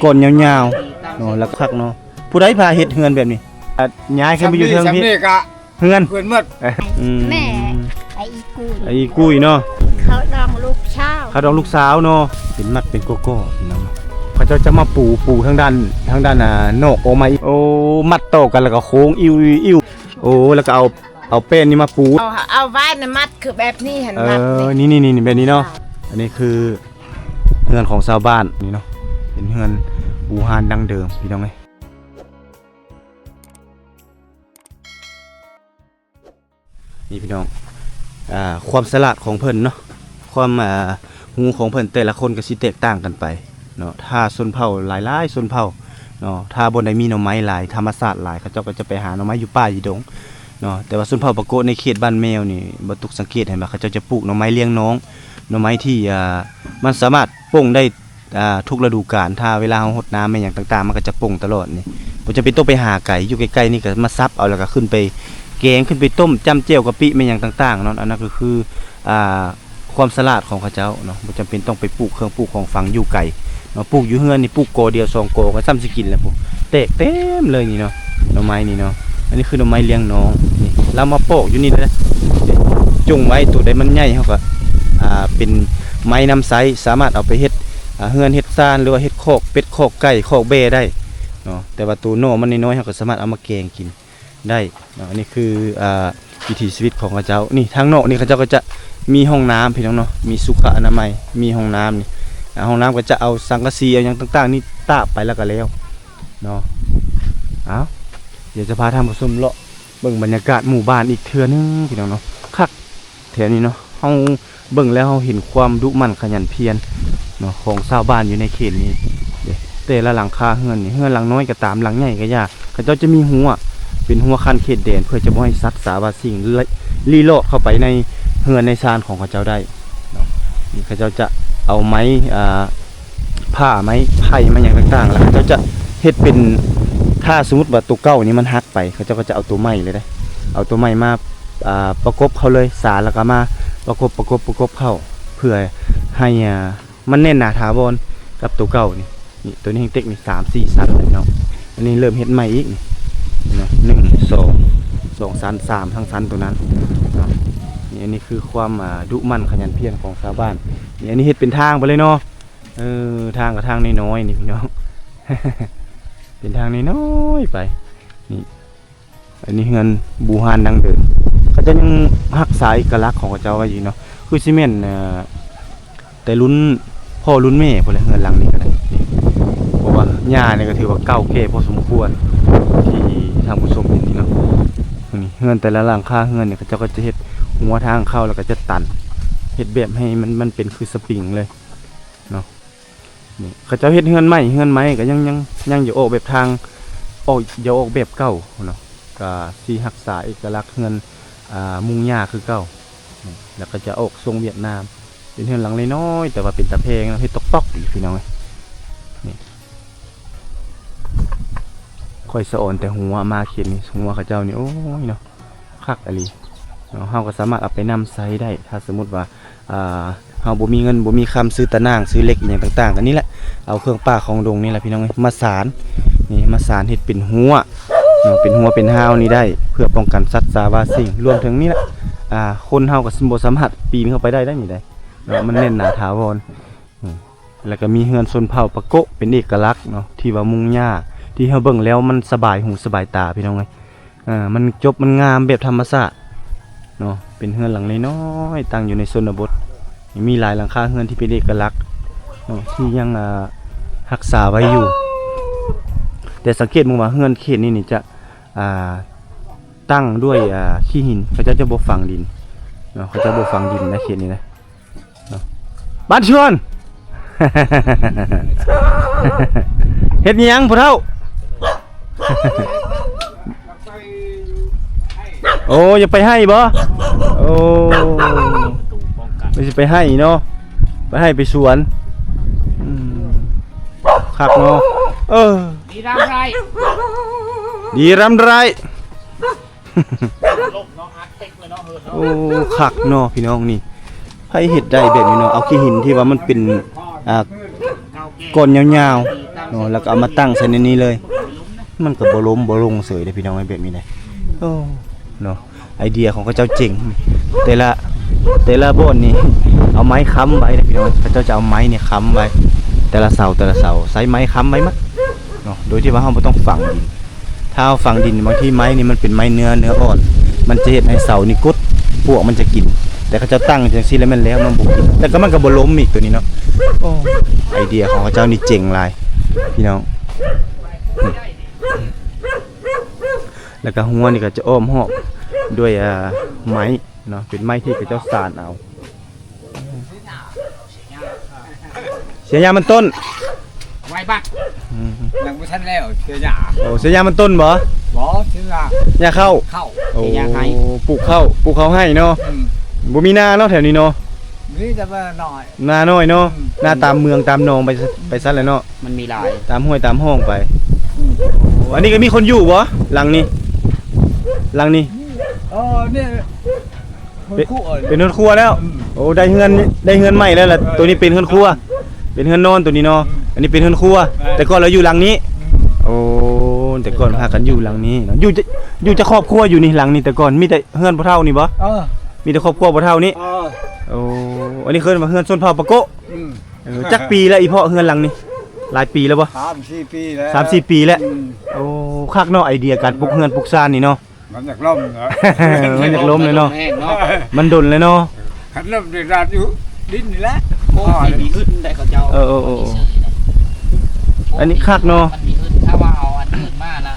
ก้นยาวๆเนาะแล้วคักเนาะผู้ใดพาเฮ็ดเฮือนแบบนี้ย้ายขึ้นไปอยู่เทิงพี่เฮือนเพื่อนหมดแม่ไอ้กุยไอ้กุ้ยเนาะเขาดองลูกเช้าเขาดองลูกสาวเนาะเป็นมัดเป็นโกโก้พี่น้องเขาจะมาปูทางด้านโหนกโอมาโอ้มัดโตกันแล้วก็โค้งอิวโอ้แล้วก็เอาแป้นนี่มาปูเอาไว้ในมัดคือแบบนี้เห็นมัดนี่แบบนี้เนาะอันนี้คือเฮือนของชาวบ้านนี่เนาะเป็นเฮือนปูฮานดังเดิมพี่น้องเอ้ยนี่พี่น้องความสลาดของเพิ่นเนาะความหูของเพิ่นแต่ละคนก็สิแตกต่างกันไปเนาะถ้าชนเผ่าหลายชนเผ่าเนาะถ้าบนใดมีหน่อไม้หลายธรรมชาติหลายเขาเจ้าก็จะไปหาหน่อไม้อยู่ป่าอยู่ดงเนาะแต่ว่าชนเผ่าปะโกะในเขตบ้านแมวนี่บ่ตุกสังเกตเห็นบ่เขาเจ้าจะปลูกหน่อไม้เลี้ยงน้องหน่อไม้ที่มันสามารถป่งได้ทุกฤดูกาลถ้าเวลาเฮารดน้ำอะไรอย่างต่างๆมันก็จะป่งตลอดนี่บ่จำเป็นต้องไปหาไก่อยู่ใกล้ๆนี่ก็มาซับเอาแล้วก็ขึ้นไปแกงขึ้นไปต้มจ้ำเจียวกะปิอะไรอย่างต่างๆเนาะอันนั้นก็คือความสลาดของเขาเจ้าเนาะบ่จำเป็นต้องไปปลูกเครื่องปลูกของฝังอยู่ไก่เนาะปลูกอยู่เฮือนนี่ปลูกโกเดียว2โกก็ซ้ำสิกินแล้วพวกแตกเต็มเลยนี่เนาะหน่อไม้นี่เนาะอันนี้คือหน่อไม้เลี้ยงน้องนี่เรามาโปะอยู่นี่นะจุ่งไว้ตัวใดมันใหญ่เฮาก็เป็นไม้น้ำใสสามารถเอาไปเฮ็ดเฮือนเฮ็ดซ่านหรือว่าเฮ็ดคอกเป็ดคอกไก่คอกแบ่ได้เนาะแต่ว่าตัวโน่มันน้อยๆเฮาก็สามารถเอามาแกงกินได้เนาะอันนี้คือวิถีชีวิตของเขาเจ้านี่ทางนอกนี่เขาเจ้าก็จะมีห้องน้ำพี่น้องเนาะมีสุขอนามัยมีห้องน้ำนี่ห้องน้ำก็จะเอาสังกะสีเอาอย่างต่างๆนี่ตาบไปแล้วก็แล้วเนาะเอาเดี๋ยวจะพาท่านผู้ชมเลาะเบิ่งบรรยากาศหมู่บ้านอีกเทื่อนึงพี่น้องเนาะคักแถวนี้เนาะเฮาเบิ่งแล้วเฮาเห็นความดุมั่นขยันเพียรเนาะของชาวบ้านอยู่ในเขตนี้แต่ละหลังคาเฮือนนี่เฮือนหลังน้อยก็ตามหลังใหญ่ก็ยากเขาเจ้าจะมีหัวเป็นหัวคันเขตแดนเพื่อจะบ่ให้สัตว์สาบสิ่งลี้ลอดเข้าไปในเฮือนในซานของเขาเจ้าได้เนาะนี่เขาเจ้าจะเอาไม้ผ้าไม้ไผ่มาอย่างต่างๆแล้วเขาเจ้าจะเฮ็ดเป็นถ้าสมมติว่าตัวเก่านี่มันหักไปเขาเจ้าก็จะเอาตัวใหม่เลยได้เอาตัวใหม่มาประกบเขาเลยสารแล้วก็มาประกบเข้าเพื่อให้มันแน่นหนาถาวรกับตัวเก่านี่ตัวนี้เทคนิค3-4 ชั้นเลยเนาะอันนี้เริ่มเฮ็ดใหม่อีกนี่นะ2 ชั้น 3ทั้งชั้นตัวนั้นเนาะนี่อันนี้คือความดุมั่นขยันเพียรของชาวบ้านนี่อันนี้เฮ็ดเป็นทางไปเลยเนาะทางกับทางน้อยๆนี่พี่น้อง เป็นทางน้อยๆไปนี่อันนี้เงินบูฮานดังเดิมเขาจะยังรักษาเอกลักษณ์ของเขาเจ้าไว้อยู่เนาะคือซีเมนต์แต่รุ่นพ่อรุ่นแม่พวกอะไรเงินหลังนี้ก็ได้เพราะว่าหญ้าเนี่ยก็ถือว่าเก่าแก่พอสมควรที่ทางผู้ชมเห็นนี่เนาะนี่เงินแต่ละหลังคาเงินเนี่ยเขาเจ้าก็จะเฮ็ดหัวทางเข้าแล้วก็จะตันเฮ็ดแบบให้มันเป็นคือสปริงเลยเนาะนี่เขาเจ้าเฮ็ดเฮือนไม้ก็ยังอยู่ออกแบบทางอย่าออกแบบเก่าเนาะก็สิรักษาเอกลักษณ์เฮือนมุงหญ้าคือเก่าแล้วก็จะออกทรงเวียดนามเป็นเฮือนหลังน้อยๆแต่ว่าเป็นตะแพงเฮ็ดตอกๆอีกพี่น้องนี่ค่อยสะอ่อนแต่หัวมาเขียนนี่หัวเขาเจ้านี่โอ้ยเนาะคักอะลีเนาะเฮาก็สามารถเอาไปนำใช้ได้ถ้าสมมุติว่าเฮาบ่มีเงินบ่มีคำซื้อตะนางซื้อเหล็กอย่างต่างๆกันนี่แหละเอาเครื่องป้าของดงนี่แหละพี่น้องมาสานนี่มาสานเฮ็ดเป็นหัวเป็นหัวเป็นหาวนี่ได้เพื่อป้องกันสัตว์สาบสิ่งรวมถึงนี่แหละคนเฮาก็บ่สามารถปีนเข้าไปได้นี่ได้เนาะมันแน่นหนาถาวรแล้วก็มีเฮือนชนเผ่าปะโกะเป็นเอกลักษณ์เนาะที่ว่ามุงหญ้าที่เฮาเบิ่งแล้วมันสบายหูสบายตาพี่น้องมันจบมันงามแบบธรรมชาติเนาะเป็นเฮือนหลังน้อยๆตั้งอยู่ในชนบทมีหลายหลังคาเฮือนที่เป็นเอกลักษณ์ที่ยังรักษาไว้อยู่แต่สังเกตมึงว่าเฮือนเขตนี้นี่จะตั้งด้วยขี้หินเขาจะบ่ฝังดินเนาะเขาจะบ่ฝังดินในเขตนี้นะบ้านชวน เฮ็ดหยังพ่อเฒ่า โอ้อย่าไปให้บ่โอ้ไม่ใช่ไปให้เนาะไปให้ไปสวนคักเนาะดีรำไรโอ้คักเนาะพี่น้องนี่ให้เห็ดได้แบบนี้เนาะเอาขี้หินที่ว่ามันเป็นก้อนยาว เนาะแล้วก็เอามาตั้งใส่ในนี้เลย มันก็บ่ล้มบ่ลงเสยเด้อพี่น้องไอ้แบบนี้ได้โอ้เนาะไอเดียของเขาเจ้าเจ๋งแต่ละโบนนี่เอาไม้ค้ำไว้นะพี่น้องเขาเจ้าจะเอาไม้เนี่ยค้ำไว้แต่ละเสาใช้ไม้ค้ำไว้มั้งเนาะโดยที่ว่าเราบ่ต้องฝังดินถ้าเอาฝังดินบางทีไม้นี่มันเป็นไม้เนื้ออ่อนมันจะเฮ็ดให้เสานี่กดปวกมันจะกินแต่เขาเจ้าตั้งจังซี่แล้วมันบ่กินแต่ก็มันก็บ่ล้มอีกตัวนี้เนาะโอ้ไอเดียของเขาเจ้านี่เจ๋งหลายพี่น้องแล้วก็หัวนี่ก็จะอ้อมหอบด้วยไม้เนาะเป็นไม้ที่เขาเจ้าสานเอาเสียยามันต้น ไว้บักยังไม่ทันแล้วเสียหยา โอ้เสียยามันต้นบ่ บ่เสียหยา หญ้าเข้า เข้า โอ้ เสียหยาให้ ปลูกเข้าให้เนาะบ่มีนาเนาะแถวนี้เนาะ นี่จะมาหน่อย นาน้อยเนาะนาตามเมืองตามหนองไปซัดแหล้วเนาะ มันมีลาย ตามห้วยตามห้องไปอันนี้ก็มีคนอยู่บ่หลังนี้เนี่ยคนคู่เอ่ย เป็นเฮือนครัวแล้วโอ้ได้เฮือนใหม่แล้วล่ะตัวนี้เป็นเฮือนครัวเป็นเฮือนนอนตัวนี้เนาะอันนี้เป็นเฮือนครัวแต่ก่อนเราอยู่หลังนี้โอ้แต่ก่อนพากันอยู่หลังนี้เนาะอยู่จะครอบครัวอยู่นี่หลังนี้แต่ก่อนมีแต่เฮือนบ่เท่านี่บ่มีแต่ครอบครัวบ่เท่านี้โอ้อันนี้เคยมาเฮือนส้นเผาปะโกะจักปีแล้วอีพ่อเฮือนหลังนี้หลายปีแล้วบ่ 3-4 ปีแล้ว 3-4 ปีแล้วโอ้คักเนาะไอเดียการปลูกเฮือนปลูกซ่านนี่เนาะ มันอยากล้มเหรอ มันอยากล้มเลยเนาะมันดนเลยเนาะ ขันล้มเดือดร้อนอยู่ดินนี่แหละโอ้ยมีขึ้นได้เขาเจ้า อันนี้คักเนาะ มันมีขึ้นถ้าว่าเอาอันอื่นมาละ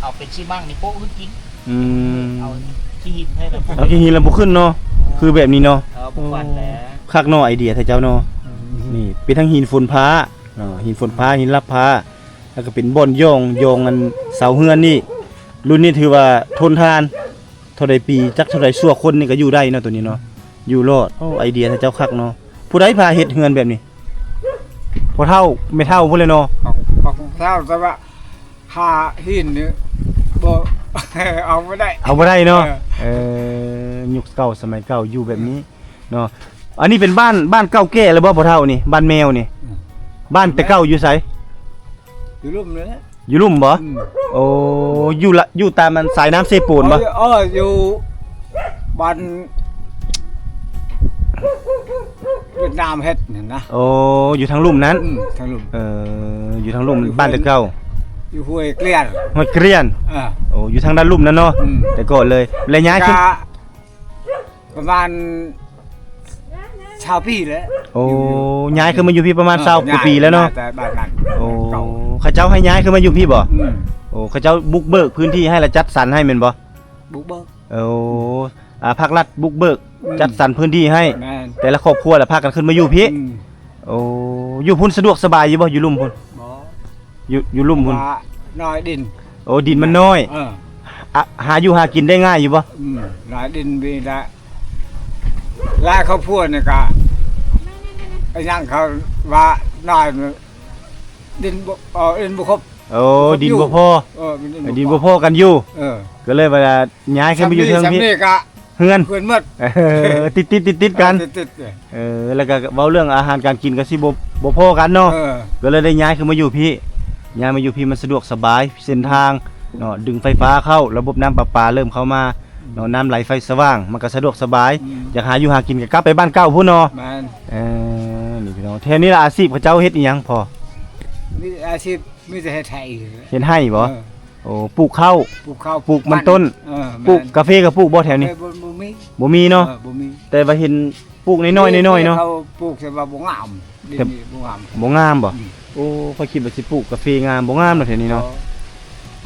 เอาเป็นชิมั่งนี่โป๊ะขึ้นจริงเอาขี้หินให้แบบ เอาขี้หินแล้วบ่ขึ้นเนาะคือแบบนี้เนาะ ปุ๊บวันแล้ว คักเนาะไอเดียท่าเจ้าเนาะนี่เป็นทั้งหินฝนฟ้าเนาะหินฝนฟ้าหินรับฟ้าแล้วก็เป็นบ่อนโยงอันเสาเฮือนนี่รุ่นนี้ถือว่าทนทานเท่าใดปีจักเท่าใดชั่วคนนี่ก็อยู่ได้เนาะตัวนี้เนาะอยู่รอดโอ้ไอเดียท่าเจ้าคักเนาะผู้ใดพาเฮ็ดเฮือนแบบนี้พอเท่าไม่เท่าพุ่นเลยเนาะ ของเท่าแต่ว่าหาหินนี่บ่ เอาไม่ได้ เอาบ่ได้เนาะยุคเก่าสมัยเก่าอยู่แบบนี้เนาะอันนี้เป็นบ้านเก่าแก่แล้วบ่พอเท่านี่บ้านแมวนี่บ้านแต่เก่าอยู่ไส อยู่ลุ่มเลยนะ อยู่ลุ่มบ่โอ้อยู่ตามมันสายน้ำเซปูนบ่ อยู่บ้านเวียดนามเฮ็ดนี่นะ โอ้อยู่ทางลุ่มนั้น ทางลุ่ม อยู่ทางลุ่มบ้านแต่เก่า อยู่ห้วยเกลียน ห้วยเกรียนโอ้อยู่ทางด้านลุ่มนั้นเนาะแต่ก่อนเลยแล้วย้ายขึ้น ประมาณชาวพี่แล้ว โอ้ย้ายขึ้นมาอยู่พี่ประมาณ20กว่าปีแล้วเนาะ แต่บ้านนั้น โอ้เขาเจ้าให้ย้ายขึ้นมาอยู่พี่บ่โอ้เขาเจ้าบุกเบิกพื้นที่ให้และจัดสรรให้แม่นบ่ บุกเบิก โอ้ภาครัฐบุกเบิกจัดสรรพื้นที่ให้ แม่น แต่ละครอบครัวละพากันขึ้นมาอยู่พี่โอ้อยู่พุ่นสะดวกสบายอยู่บ่อยู่ลุ่มพุ่น บ่ อยู่ลุ่มพุ่น ว่าน้อยดิน โอ้ดินมันน้อยหาอยู่หากินได้ง่ายอยู่บ่ น้อยดินมีละลายข้าวโพดนี่ก็ไอ้ยังเขาว่าน้อยดินบ่ครบ โอ้ดินบ่พอ มัน ดินบ่พอกันอยู่ ก็เลยเวลาย้ายขึ้นไปอยู่เทิงพี่ สำนี่ก็ เฮือน เพื่อนหมด ติดกัน ติด แล้วก็เว้าเรื่องอาหารการกินก็สิบ่พอกันเนาะก็เลยได้ย้ายขึ้นมาอยู่พี่ย้ายมาอยู่พี่มันสะดวกสบายเส้นทางเนาะดึงไฟฟ้าเข้าระบบน้ำประปาเริ่มเข้ามาเนาะน้ำไหลไฟสว่างมันก็สะดวกสบายอยากหาอยู่หากินก็กลับไปบ้านเก่าพุ่นเนาะ แม่น นี่พี่น้องแท้นี้ล่ะอาชีพเขาเจ้าเฮ็ดอีหยังพอ มีอาชีพมีแต่เฮ็ดไทย เฮ็ดให้บ่โอ้ปลูกข้าว ปลูกข้าว ปลูกมันต้นปลูกกาแฟก็ปลูกบ่แถวนี้ บ่มี บ่มีเนาะ บ่มี แต่ว่าเห็นปลูกน้อยๆน้อยๆเนาะ เขาปลูกแต่ว่าบ่งามดินนี่บ่งาม บ่งามบ่โอ้เขาคิดว่าสิปลูกกาแฟงามบ่งามเนาะแถวนี้เนาะ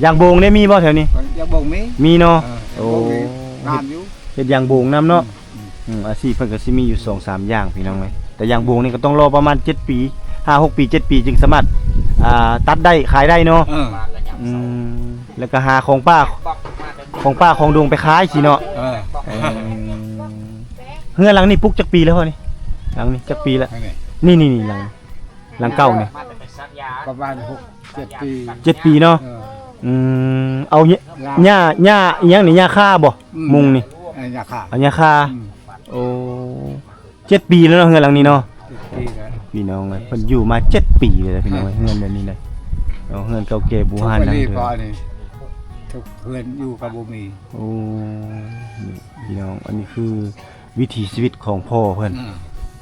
ยางโบงได้มีบ่แถวนี้ อย่าบ่มี มีเนาะ โอ้งามอยู่ เฮ็ดยางโบงนํเนาะอาชีพเพิ่นก็สิมีอยู่ 2-3 อย่างพี่น้องเอ้ยแต่ยางโบงนี่ก็ต้องรอประมาณ7ปี5-6 ปี 7 ปีจึงสามารถตัดได้ขายได้เนาะแล้วก็หาของป้าของดวงไปขายสิเนาะเฮือนหลังนี้ปลูกจักปีแล้วพ่อนี่หลังนี้จักปีแล้วนี่หลังเก่านี่ ประมาณ6-7 ปี 7 ปีเนาะเอาหญ้าอีหยังนี่หญ้าคาบ่มุงนี่ อยากค่ะ เอาหญ้าคาโอ้7 ปีแล้วเนาะเฮือนหลังนี้เนาะ ปีแล้ว พี่น้องเอ้ยเพิ่นอยู่มา7 ปีเลยนะพี่น้องเอ้ยเฮือนแบบนี้เลย เอาเฮือนเก่าแก่บูฮาน ทุก ดัง นี่ เดิ ก็ ม นี่ทุกเพื่อนอยู่กับบ่มี โอ้นี่พี่น้องอันนี้คือวิถีชีวิตของพ่อเพิ่น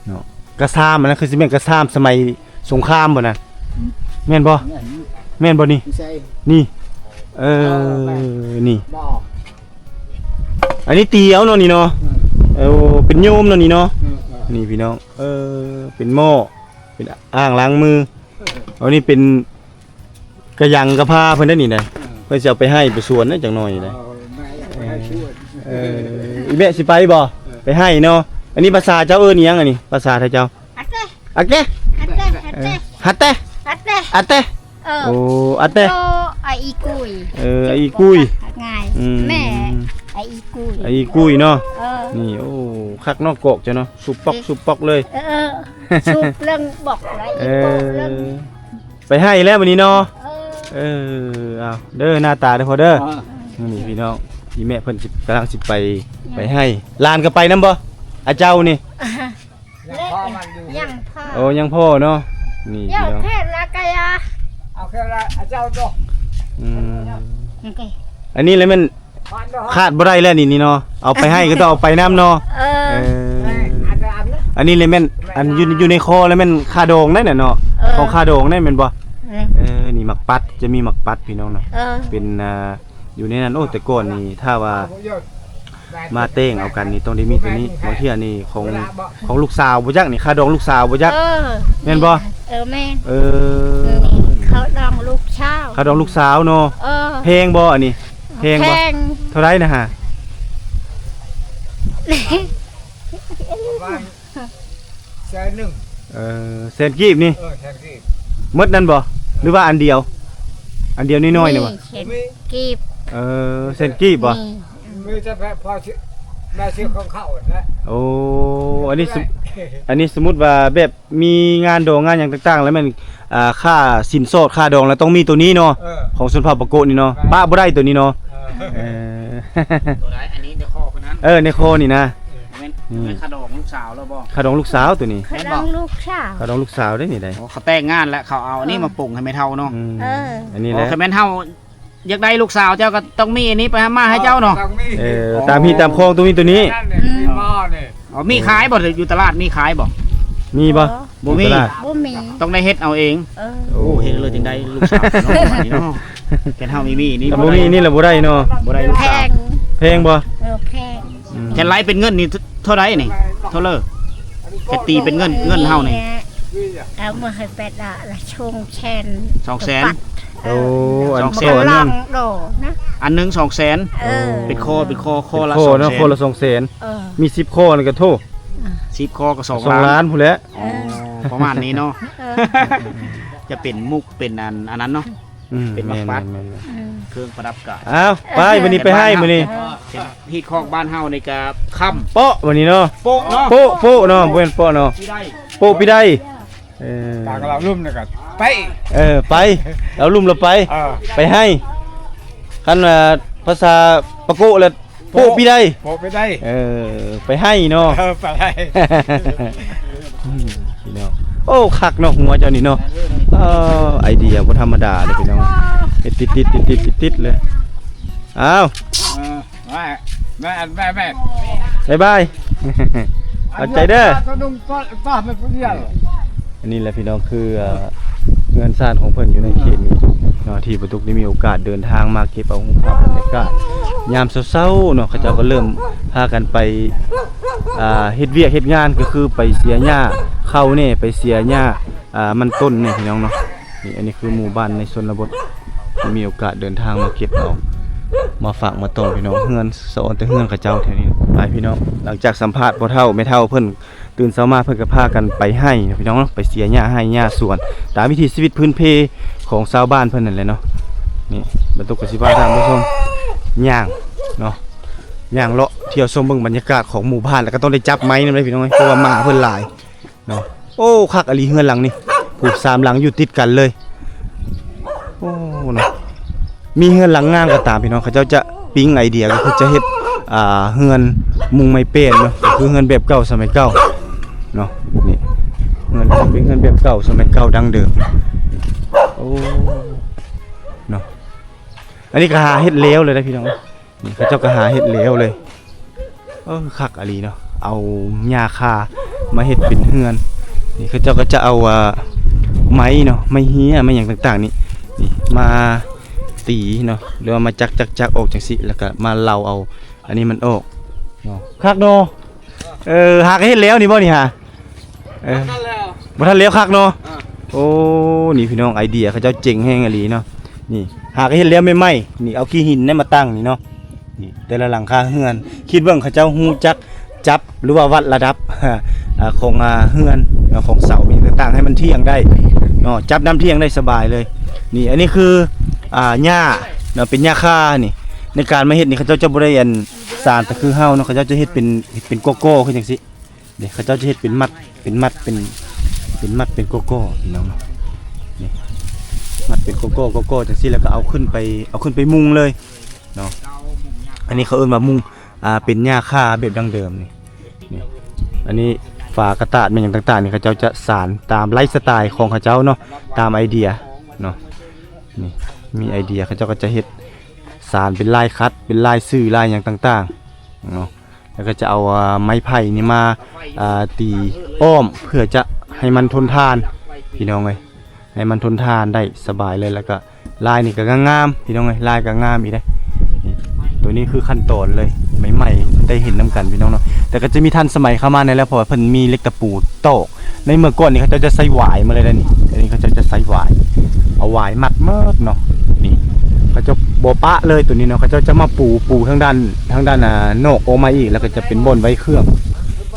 เนาะกระซามอันนั้นคือสิแม่นกระซามสมัยสงครามบ่น่ะแม่นบ่แม่นบ่นี่ ใช่ นี่นี่ บ่ อันนี้ตีเอาเนาะนี่เนาะเป็นโยมเนาะนี่เนาะนี่พี่น้องเป็นหม้อเป็นอ่างล้างมืออันนี้เป็นกระยังกระพาเพิ่นได้นี่นะเพิ่นสิเอาไปให้ไปสวนนะจังหน่อยนะ แม่ให้ช่วย อีแม่สิไปบ่ไปให้เนาะอันนี้ภาษาเจ้าเอิ้นอิหยังอันนี้ภาษาไทยเจ้า อัดเต้ อักเต อัดเต้อัดเต้ ฮัตเต อัดเต้ อัตเต โอ้อัตเต โตไออีกุย ไอ้กุย ง่ายแม่ไออีกุย ไอ้กุยเนาะ Ừ. นี่โอ้คักนอกกอกจ้ะเนาะสุบปอกสุบปอกเลย ชุบเรื่องบอกอะไร เอ อีกเรื่อง ไปให้แล้ววันนี้เนาะ เออ เอาเด้อหน้าตาเด้อพอเด้อนี่พี่น้องพี่แม่เพิ่นสิกำลังสิไปให้ลานก็ไปนำบ่อาเจ้านี่ พ่อมันอยู่ ยังพ่อ โอ้ยังพ่อเนาะนี่ เดี๋ย พี่ ว น้อง แค่ละกายา เอาแค่ละเจ้าดอก อืม โอเค อันนี้เลยมัน บ้านดอก ขาดบ่ได้แล้วนี่เนาะเอาไปให้ก็ต้องเอาไปนํเนาะ เออ อันนั้น อันนี้เลยแม่นอันอยู่ในคอแล้วแม่นคาโดงนั่นน่ะเนาะของคาโดงนั่นแม่นบ่นี่หมักปัดจะมีหมักปัดพี่น้องเนาะ เออ เป็นอยู่ในนั้นโอ้แต่ก่อนนี่ถ้าว่ามาเต้งเอากันนี่ต้องได้มีตัวนี้บางทีอันนี้ของลูกสาวบ่จักนี่คาดองลูกสาวบ่จัก เออ แม่นบ่ เออแม่น คา เขาดองลูกเช้า คาดองลูกสาวเนาะ เออ เพลงบ่อันนี้เพลง แพ บ่ ง เท่าไรนะฮะ บ้านแสนหนึ่ง เซนกีบนี่ แสนกี่ หมดนั่นบ่หรือว่าอันเดียวน้อยๆนี่บ่ เขียนกีบ เซนกีบบ่ นี่ มีจะแพ้พอแม่ชื่อของเขานะ โอ้อันนี้สมมุติว่าแบบมีงานดองงานหยังต่างๆ แล้วมันค่าสินสอดค่าดองแล้วต้องมีตัวนี้เนาะของชนเผ่าปะโกะนี่เนาะป้าบ่ได้ตัวนี้เนาะ ตัวไหนอันนี้เดี๋ยวข้อคนนั้น ในโคนี่นะ เป็นขดองลูกสาวแล้วบ่ ค่าดองลูกสาวตัวนี้ เขาดองลูกเช้า ค่าดองลูกสาวได้นี่ได้ โอ้เขาแต่งงานแล้วเขาเอาอันนี้มาปรุงให้ไม่เท่าเนาะ เออ อันนี้แห โอ้ ละ คันแม่นเท่าอยากได้ลูกสาวเจ้าก็ต้องมีอันนี้ไปมาให้เจ้าเนาะ ตามพี่ตามคลองตัวนี้ตัวนี้ มีหม้อเนี่ย อ๋อมีขายบ่อยู่ตลาดมีขายบ่ มีบ่ บ่มี ตลาด บ่มี ต้องได้เฮ็ดเอาเอง เออ โอ้เฮ็ดเลยจึงได้ลูกสาวเนาะนี่เนาะแค่เท่ามีนี่ แต่บ่มีนี่แหละบ่ได้เนาะ บ่ได้ลูก แพ สาว ง เพลงบ่ เออแพง แค่ไลฟ์เป็นเงินนี่เท่าไหร่นี่เท่าเลยแค่ตีเป็นเงินเฮานี่ เอามาให้เป็ดละชงแชน โอ้อัน สอง โค แส อัน ล นึ อง งโดนะ อันหนึง200,000 เออ เป็นคอละ โคเนาะโคละ 200,000 200,000 เออ มี10โคนี่ก็โท 10คอก็2 2 ล้านพุ่นแหละ อ๋อประมาณนี้เนาะ เออ จะเป็นมุกเป็นอันนั้นเนาะ เป็นหมักปัด แม่น เครื่องประดับกาย ๆอ้าวไปวันนี้ไปให้มื้อนี้ ที่คอกบ้านเฮาในกะค่ำ เปาะวันนี้เนาะ โป๊ะเนาะ โปะเนาะบ่แม่นเปาะเนาะ ที่ได้ โปะพี่ได้ กางเราลุ่มเนี่ยกันไป ไปเอาลุ่มเราไป ไปให้คันภาษาปะโกะแล้วโปะพี่ได้ โปไปได้ ไปให้เนาะ ไปได้ พี่น้องโอ้คักเนาะหัวเจ้านี่เนาะไอเดียบ่ธรรมดาเลยพี่น้องเฮ็ดติดเลยอ้าว แม่ บ๊ายบายเอาใจเด้อ ต้องนุ่งป้าไม่พูดเยอะ อันนี้แหละพี่น้องคือเงินซ่านของเพิ่นอยู่ในเขตนี้เนาะที่ประตุกได้มีโอกาสเดินทางมาเก็บเอาภาพบรรยากาศยามเช้าๆเนาะเขาเจ้าก็เริ่มพากันไปเฮ็ดเวียกเฮ็ดงานก็คือไปเสียหญ้าเข้านี่ไปเสียหญ้ามันต้นนี่พี่น้องเนาะนี่อันนี้คือหมู่บ้านในชนบทที่มีโอกาสเดินทางมาเก็บเอามาฝากมาต่อพี่น้องเฮือนสอนแต่เฮือนเขาเจ้าแถวนี้ไปพี่น้องหลังจากสัมภาษณ์พ่อเฒ่าแม่เฒ่าเพิ่นตื่นเช้ามาเพิ่นก็พากันไปให้พี่น้องเนาะไปเสียหญ้าให้หญ้าสวนตามวิถีชีวิตพื้นเพของชาวบ้านเพิ่นนั่นแหละเนาะนี่บรรทุกกสิบ้าทางผู้ชมย่างเนาะย่างเลาะเที่ยวชมเบิ่งบรรยากาศของหมู่บ้านแล้วก็ต้องได้จับไม้นำเลยพี่น้องเพราะว่าหมาเพิ่นหลายเนาะโอ้คักอลีเฮือนหลังนี่ผูก3หลังอยู่ติดกันเลยโอ้เนาะมีเฮือนหลังงามก็ตามพี่น้องเขาเจ้าจะปิ๊งไอเดียก็คือจะเฮ็ดเฮือนมุงไม้เป้นเนาะก็คือเฮือนแบบเก่าสมัยเก่าเนาะนี่เฮือนเป็นเฮือนแบบเก่าสมัยเก่าดั้งเดิมโอ้ อันนี้ก็หาเฮ็ดเลวเลยนะพี่น้องนี่เขาเจ้าก็หาเฮ็ดเลวเลยคักอะลีเนาะเอาหญ้าคามาเฮ็ดเป็นเฮือนนี่เขาเจ้าก็จะเอาไม้เนาะไม้เหี้ยไม้หยังต่างๆนี่มาตีเนาะหรือว่ามาจักออกจังซี่แล้วก็มาเลาเอาอันนี้มันออกเนาะคักเนาะหากเฮ็ดแล้วนี่บ่นี่ฮะบ่ทันแล้วคักเนาะโอ้นี่พี่น้องไอเดียเขาเจ้าเจ๋งแฮงอะลีเนาะนี่หากเฮ็ดแล้วไม่นี่เอาขี้หินนี่มาตั้งนี่เนาะนี่แต่ละหลังคาเฮือนคิดเบิ่งเขาเจ้าฮู้จักจับหรือว่าวัดระดับของเฮือนของเสามีต่างๆให้มันเที่ยงได้เนาะจับน้ำเที่ยงได้สบายเลยนี่อันนี้คือหญ้าเนาะเป็นหญ้าคานี่ในการมาเฮ็ดนี่เขาเจ้าจะบ่ได้อันสารแต่คือเฮาเนาะเขาเจ้าจะเฮ็ดเป็นโกโก้คือจังซี่เดี๋ยวเขาเจ้าจะเฮ็ดเป็นมัดเป็นมัดเป็นโกโก้พี่น้องเนาะนี่มัดเป็นโกโก้จังซี่แล้วก็เอาขึ้นไปมุงเลยเนาะอันนี้เขาเอิ้นว่ามุงเป็นหญ้าคาแบบดั้งเดิมนี่อันนี้ฝากระตาดเป็นอย่างต่างๆนี่เขาเจ้าจะสานตามไลฟ์สไตล์ของเขาเจ้าเนาะตามไอเดียเนาะนี่มีไอเดียเขาเจ้าก็จะเฮ็ดสานเป็นลายคัดเป็นลายซื่อลายอย่างต่างๆเนาะแล้วก็จะเอาไม้ไผ่นี่มาตีอ้อมเพื่อจะให้มันทนทานพี่น้องเอ้ยให้มันทนทานได้สบายเลยแล้วก็ลายนี่ก็งามพี่น้องเอ้ยลายก็งามอีกได้ตัวนี้คือขั้นตอนเลยใหม่ๆได้เห็นน้ำกันพี่น้องเนาะแต่ก็จะมีทันสมัยเข้ามาในแล้วเพราะว่าเพิ่นมีเหล็กตะปูตอกในเมื่อก่อนนี่เขาจะใส่หวายมาเลยนะนี่อันนี้เขาจะใส่หวายเอาหวายมัดเมิดเนาะนี่เขาจะโบปะเลยตัวนี้เนาะเขาจะมาปูทางด้านโหนกออกมาอีกแล้วก็จะเป็นบนไว้เครื่อง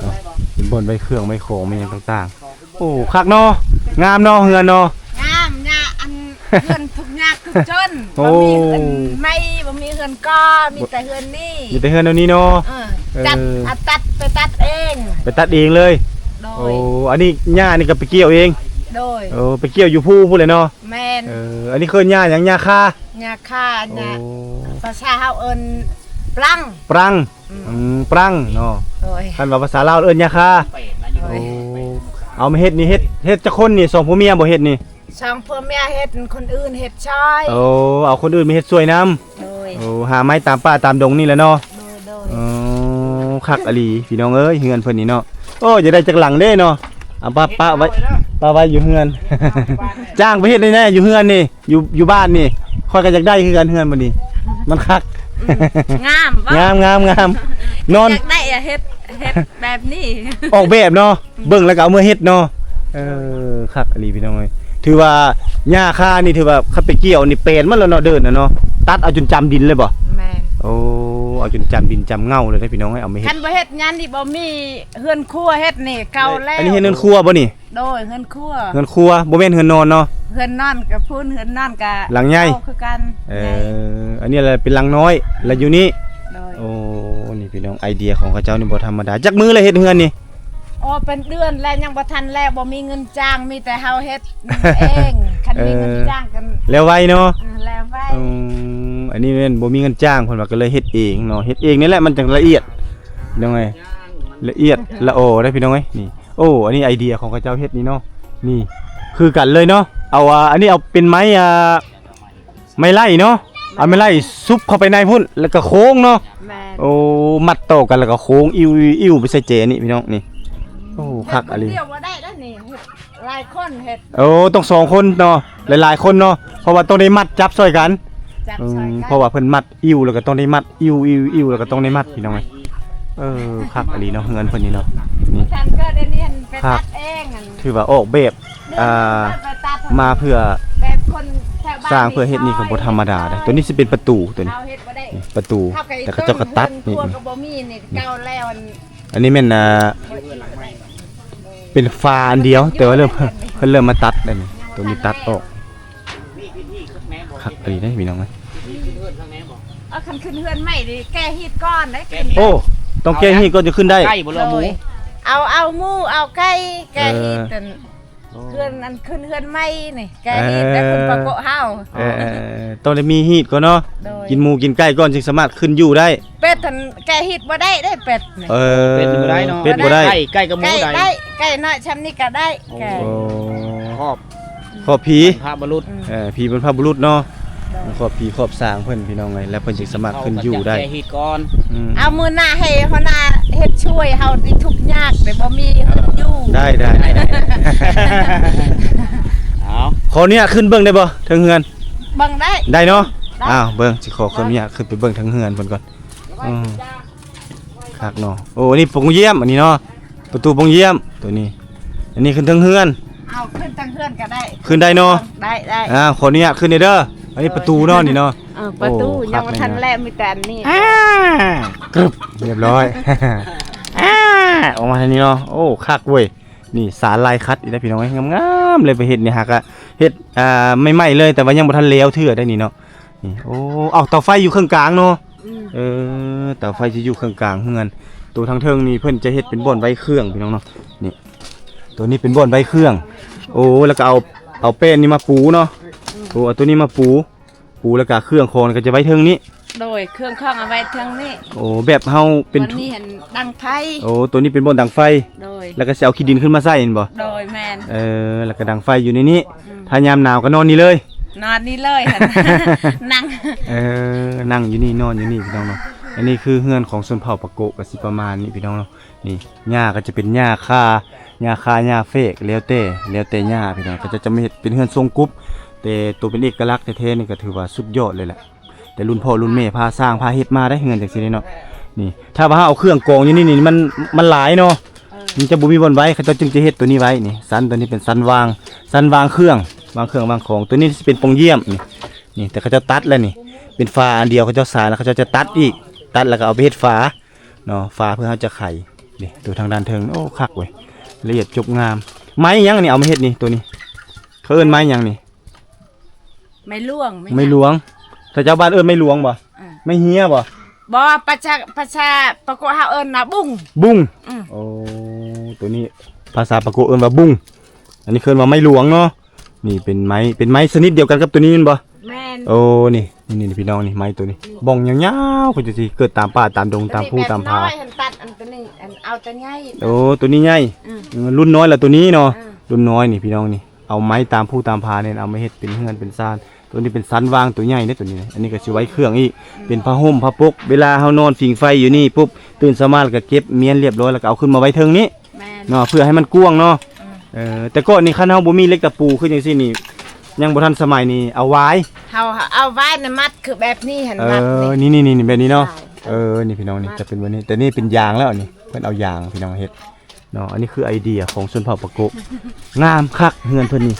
เนาะเป็นบนไว้เครื่องไว้ของมีอย่างต่างๆโอ้คักเนาะงามเนาะเฮือนเนาะงามเนี่ยอันเฮือนทุกยากทุกจนบ่มีเฮือนไม่บ่มีเฮือนก้อมีแต่เฮือนนี่มีแต่เฮือนเดี๋ยวนี้เนาะจัดตัดไปตัดเองเลยโอ้อันนี้หญ้านี่ก็ไปเกี่ยวเองโดยไปเกี่ยวอยู่ภูพูดเลยเนาะแม่นอันนี้คือหญ้าหยังหญ้าคาหญ้าภาษาเฮาเอิ้นปรังปรังเนาะคันว่าภาษาลาวเอิ้นหญ้าคาเอามาเฮ็ดนี่เฮ็ดจักคนนี่2ผัวเมียบ่เฮ็ดนี่2ผัวเมียเฮ็ดคนอื่นเฮ็ดช่อยเอาคนอื่นมาเฮ็ดช่วยนำหาไม้ตามป่าตามดงนี่แหละเนาะคักอลีพี่น้องเอ้ยเฮือนเพิ่นนี่เนาะอย่าได้จักหลังเด้เนาะเอาป้าไว้อยู่เฮือน จ้างไปเฮ็ดแน่ๆอยู่เฮือนนี่อยู่บ้านนี่ค่อยก็อยากได้คือกันเฮือนบัดนี้มันคักงามนอนอยากได้เฮ็ดแบบนี้ออกแบบเนาะเบิ่งแล้วก็เอามือเฮ็ดเนาะคักอลีพี่น้องเอ้ยถือว่าหญ้าคานี่ถือว่าคันไปเกี่ยวนี่เป็นมันแล้วเนาะเดินน่ะเนาะตัดเอาจนจำดินเลยบ่แม่นเอาจนจำดินจำเงาเลยนะพี่น้องให้เอามาเฮ็ดคันบ่เฮ็ดยันนี่บ่มีเฮือนครัวเฮ็ดนี่เก่าแล้วอันนี้เฮ็ดเฮือนครัวบ่นี่โดยเฮือนครัวบ่แม่นเฮือนนอนเนาะเฮือนนอนกับพูนเฮือนนอนกับหลังใหญ่คือกันอันนี้อะไรเป็นหลังน้อยแล้วอยู่นี่นี่พี่น้องไอเดียของเขาเจ้านี่บ่ธรรมดาจักมือเลยเฮ็ดเฮือนนี่เป็นเดือนแล้วยังบ่ทันแล้วบ่มีเงินจ้างมีแต่เฮาเฮ็ดเองคันมีเงินจ้างกันแล้วไวเนาะแล้วไวอันนี้แม่นบ่มีเงินจ้างเพิ่นว่าก็เลยเฮ็ดเองเนาะเฮ็ดเองนี่แหละมันจังละเอียดพี่น้องเอ้ยละเอียดละโอได้พี่น้องเอ้ยนี่อันนี้ไอเดียของเขาเจ้าเฮ็ดนี่เนาะนี่คือกันเลยเนาะเอาอันนี้เอาเป็นไม้ไม้ไล่เนาะเอาไม้ไล่ซุบเข้าไปในพุ่นแล้วก็โค้งเนาะมัดต่อกันแล้วก็โค้งอิ่วไปใส่เจนี่พี่น้องนี่คักอะไรเดียวบ่ได้แล้วนี่หลายคนเฮ็ดต้อง2คนเนาะหลายๆคนเนาะเพราะว่าต้องได้มัดจับช่วยกันเพราะว่าเพิ่นมัดอิ่วแล้วก็ต้องได้มัดอิ่วแล้วก็ต้องได้มัดพี่น้องคักอะไรเนาะเงินเพิ่นนี่เนาะนี่ฉันก็ได้เรียนไปตัดเองถือว่าออกแบบมาเพื่อแบบคนสร้างเพื่อเฮ็ดนี่ก็บ่ธรรมดาเด้ตัวนี้สิเป็นประตูตัวนี้ประตูแต่เขาเจ้าก็ตัดนี่อันนี้แม่นเป็นฟาอันเดียวแต่ว่าเริ่มมาตัดได้นี่ตัวนี้ตัดออกคักอะไรได้พี่น้องมั้ยคันขึ้นเฮือนใหม่ดิแก้ฮีดก้อนได้ต้องแก้ฮีดก่อนจะขึ้นได้ไก่บ่ละหมูเอาหมูเอาไก่แก้ฮีดกันเฮือนอันขึ้นเฮือนใหม่นี่แก้ฮีดแต่คนปะโกะเฮาต้องได้มีฮีดก่อนเนาะกินหมูกินไก่ก่อนจึงสามารถขึ้นอยู่ได้เป็ดแก้ฮีดบ่ได้เป็ดนี่เป็ดบ่ได้เนาะเป็ดบ่ได้ไก่กับหมูได้ไก่น้อยชำนี้ก็ได้แก่ครอบผีพระบุรุษผีบรรพบุรุษเนาะ ครอบพี่ครอบสร้างเพิ่นพี่น้องเลยแล้วเพิ่นสิสามารถขึ้นอยู่ได้ แก้ฮีตก่อน เอามือหน้าให้หัวหน้าเฮ็ดช่วยเฮาที่ทุกข์ยากแต่บ่มีเงินอยู่ ได้ เอา ขอเนี่ยขึ้นเบิ่งได้บ่เทิงเฮือน เบิ่งได้ ได้เนาะ ได้ อ้าวเบิ่งสิขอเนี่ยขึ้นไปเบิ่งเทิงเฮือนเพิ่นก่อนคักเนาะโอ้นี่ปงเยี่ยมอันนี้เนาะประตูปงเยี่ยมตัวนี้อันนี้ขึ้นเทิงเฮือน เอาขึ้นทางเฮือนก็ได้ ขึ้นได้เนาะ ได้ ขอเนี่ยขึ้นเด้ออันนี้ประตูเนาะนี่เนาะ ประตู โอ้ ยังบ่ คักเลย ทันแล้วมีแต่อันนี้ กรึบเรียบร้อย ออกมาทางนี้เนาะโอ้คักเว้ยนี่สารลายคัดอีกแล้วพี่น้องงามๆเลยไปเฮ็ดนี่ฮักอะเฮ็ดไม่ไหม้เลยแต่ว่ายังบ่ทันแล้วเทื่อได้นี่เนาะนี่โอ้เอาเตาไฟอยู่ข้างกลางเนาะเตาไฟสิอยู่ข้างกลางเฮือนตัวทางเทิงนี่เพิ่นจะเฮ็ดเป็นบ่อนไว้เครื่องพี่น้องเนาะนี่ตัวนี้เป็นบ่อนไว้เครื่องโอ้แล้วก็เอาแป้นนี่มาปูเนาะโอ้เอาตัวนี้มาปูแล้วก็เครื่องโคนก็จะไว้เทิงนี้ โดยเครื่องข้องเอาไว้ทางนี้ โอ้แบบเฮาเป็น วันนี้เห็นดังไฟ โอ้ตัวนี้เป็นบ่อนดังไฟ โดย แล้วก็สิเอาขี้ดินขึ้นมาใส่เห็นบ่ โดยแม่น แล้วก็ดังไฟอยู่ในนี้ถ้ายามหนาวก็นอนนี่เลย นอนนี่เลยหั่น นั่ง นั่งอยู่นี่นอนอยู่นี่พี่น้องเนาะอันนี้คือเฮือนของชนเผ่าปะโกะก็สิประมาณนี้พี่น้องเนาะนี่หญ้าก็จะเป็นหญ้าคาหญ้าเฟกแล้วแต่หญ้าพี่น้องก็จะไม่เป็นเฮือนทรงกรุ๊ปแต่ตัวเป็นเอกลักษณ์แท้ๆนี่ก็ถือว่าสุดยอดเลยแหละแต่รุ่นพ่อรุ่นแม่พาสร้างพาเฮ็ดมาได้เฮือนจังซี่เนาะนี่ถ้าว่าเอาเครื่องกรองอยู่นี่มันหลายเนาะมันจะบ่มีบนไว้เขาจึงจะเฮ็ดตัวนี้ไว้นี่ซันตัวนี้เป็นซันวางเครื่องวางของตัวนี้สิเป็นปงเยี่ยมนี่แต่เขาจะตัดแล้วนี่เป็นฝาอันเดียวเขาจะสานแล้วเขาจะตัดอีกตัดแล้วก็เอาไปเฮ็ดฝาเนาะฝาเพื่อเขาจะไขนี่ตัวทางด้านเทิงโอ้คักเว้ยละเอียดจบงามไม้ยังนี่เอามาเฮ็ดนี่ตัวนี้เขาเอิ้นไม้ยังนี่ ไม่ล่วง ไม่หลวงถ้าเจ้าบ้านเอิ้นไม่หลวงบ่ไม่เฮียบ่ บ่ประชาปะโกะเฮาเอิ้นน่ะบุ้ง บุ้ง อืม โอ้ตัวนี้ภาษาปะโกะเอิ้นว่าบุ้งอันนี้เอิ้นว่าไม้หลวงเนาะนี่เป็นไม้ชนิดเดียวกันกับตัวนี้แม่นบ่ แม่น โอ้นี่พี่น้องนี่ไม้ตัวนี้บ้องยาวๆก็จะสิเกิดตามป่าตามดงตามภูตามผา น้อยหันตัดอันตัวนี้อันเอาแต่ใหญ่ โอ้ตัวนี้ใหญ่ รุ่นน้อยละตัวนี้เนาะรุ่นน้อยนี่พี่น้องนี่เอาไม้ตามภูตามผาเนี่ยเอามาเฮ็ดเป็นเฮือนเป็นซ่านตัวนี้เป็นสันวางตัวใหญ่เด้อตัวนี้นะอันนี้ก็สิไว้เครื่องอีกเป็นผ้าห่มผ้าปกเวลาเฮานอนผิงไฟอยู่นี่ปุ๊บตื่นสมาแล้วก็เก็บเมียนเรียบร้อยแล้วก็เอาขึ้นมาไว้เทิงนี้ แม่น เนาะเพื่อให้มันกว้างเนาะแต่ก่อนนี่คันเฮาบ่มีเหล็กตะปูคือจังซี่นี่ยังบ่ทันสมัยนี่เอาไว้ เฮาเอาไว้ในมัดคือแบบนี้หันมัด นี่แบบนี้เนาะ ใช่ นี่พี่น้องนี่จะเป็นแบบนี้แต่นี่เป็นยางแล้วนี่เพิ่นเอายางพี่น้องเฮ็ดเนาะอันนี้คือไอเดียของชนเผ่าปะโกะงามคักเฮือนเพิ่นนี่